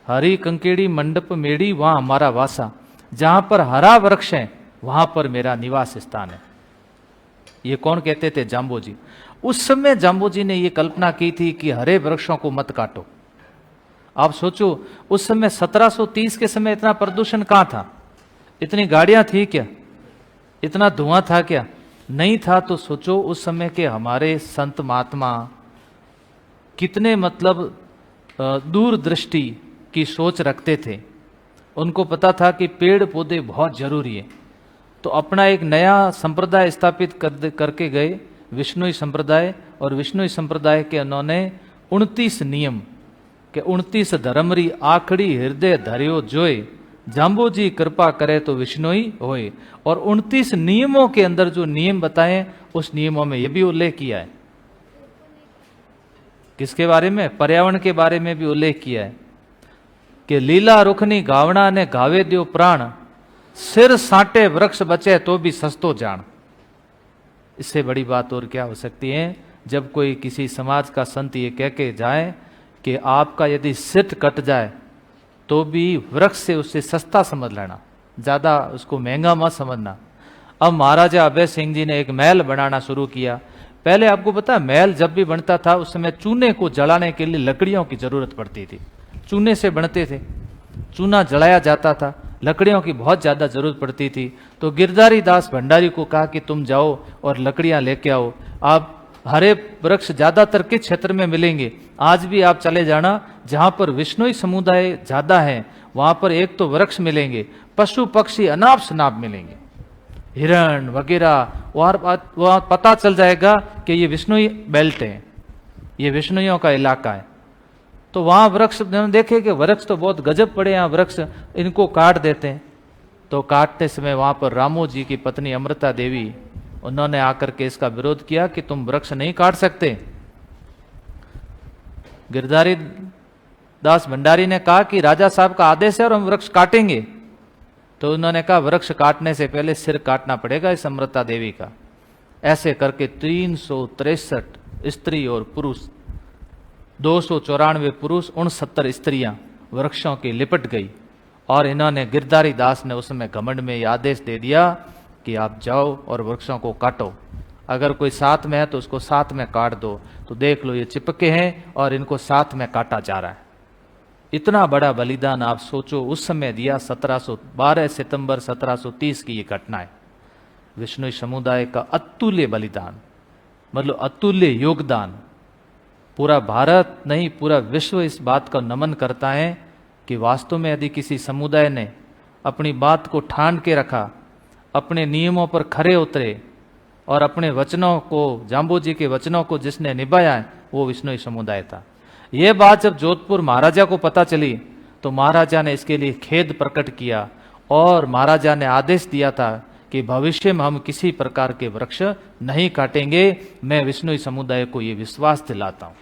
हरी कंकेड़ी मंडप मेड़ी वहां हमारा वासा, जहां पर हरा वृक्ष है वहां पर मेरा निवास स्थान है। ये कौन कहते थे? जाम्बो जी। उस समय जाम्बो जी ने ये कल्पना की थी कि हरे वृक्षों को मत काटो। आप सोचो उस समय 1730 के समय इतना प्रदूषण कहां था? इतनी गाड़ियां थी क्या? इतना धुआं था क्या? नहीं था। तो सोचो उस समय के हमारे संत महात्मा कितने मतलब दूरदृष्टि की सोच रखते थे। उनको पता था कि पेड़ पौधे बहुत जरूरी है। तो अपना एक नया संप्रदाय स्थापित करके गए, विष्णुई संप्रदाय। और विष्णुई संप्रदाय के उन्होंने 29 नियम के 29 धर्मरी आखड़ी हृदय धर्यो जोए, जाम्बो जी कृपा करे तो विष्णुई होए। और 29 नियमों के अंदर जो नियम बताए, उस नियमों में यह भी उल्लेख किया है। किसके बारे में? पर्यावरण के बारे में भी उल्लेख किया है कि लीला रुखनी गावना ने गावे दियो प्राण, सिर साटे वृक्ष बचे तो भी सस्तो जान। इससे बड़ी बात और क्या हो सकती है? जब कोई किसी समाज का संत ये कह के जाए कि आपका यदि सिर कट जाए तो भी वृक्ष से उससे सस्ता समझ लेना, ज्यादा उसको महंगा मत समझना। अब महाराजा अभय सिंह जी ने एक महल बनाना शुरू किया। पहले आपको पता है महल जब भी बनता था उस समय चूने को जलाने के लिए लकड़ियों की जरूरत पड़ती थी। चूने से बनते थे, चूना जलाया जाता था, लकड़ियों की बहुत ज्यादा जरूरत पड़ती थी। तो गिरधारी दास भंडारी को कहा कि तुम जाओ और लकड़ियां लेके आओ। आप हरे वृक्ष ज्यादातर किस क्षेत्र में मिलेंगे? आज भी आप चले जाना, जहां पर विष्णुई समुदाय ज्यादा है वहां पर एक तो वृक्ष मिलेंगे, पशु पक्षी अनाप शनाप मिलेंगे, हिरण वगैरह। वहां पता चल जाएगा कि ये विष्णुई बेल्ट है, ये विष्णुइयों का इलाका है। तो वहां वृक्ष देखे कि वृक्ष तो बहुत गजब पड़े हैं, वृक्ष इनको काट देते हैं। तो काटते समय वहां पर रामो जी की पत्नी अमृता देवी, उन्होंने आकर के इसका विरोध किया कि तुम वृक्ष नहीं काट सकते। गिरधारी दास भंडारी ने कहा कि राजा साहब का आदेश है और हम वृक्ष काटेंगे। तो उन्होंने कहा वृक्ष काटने से पहले सिर काटना पड़ेगा इस अमृता देवी का। ऐसे करके 363 स्त्री और पुरुष, 294 पुरुष, 69 स्त्रियां वृक्षों की लिपट गई। और इन्होंने गिरधारी दास ने उसमें घमंड में यह आदेश दे दिया कि आप जाओ और वृक्षों को काटो। अगर कोई साथ में है तो उसको साथ में काट दो। तो देख लो ये चिपके हैं और इनको साथ में काटा जा रहा है। इतना बड़ा बलिदान आप सोचो उस समय दिया। 12 सितंबर 1730 की ये घटना है। विष्णु समुदाय का अतुल्य बलिदान, मतलब अतुल्य योगदान। पूरा भारत नहीं, पूरा विश्व इस बात का नमन करता है कि वास्तव में यदि किसी समुदाय ने अपनी बात को ठान के रखा, अपने नियमों पर खरे उतरे और अपने वचनों को, जाम्बो जी के वचनों को जिसने निभाया है, वो विष्णुई समुदाय था। यह बात जब जोधपुर महाराजा को पता चली तो महाराजा ने इसके लिए खेद प्रकट किया और महाराजा ने आदेश दिया था कि भविष्य में हम किसी प्रकार के वृक्ष नहीं काटेंगे। मैं विष्णुई समुदाय को यह विश्वास दिलाता हूं।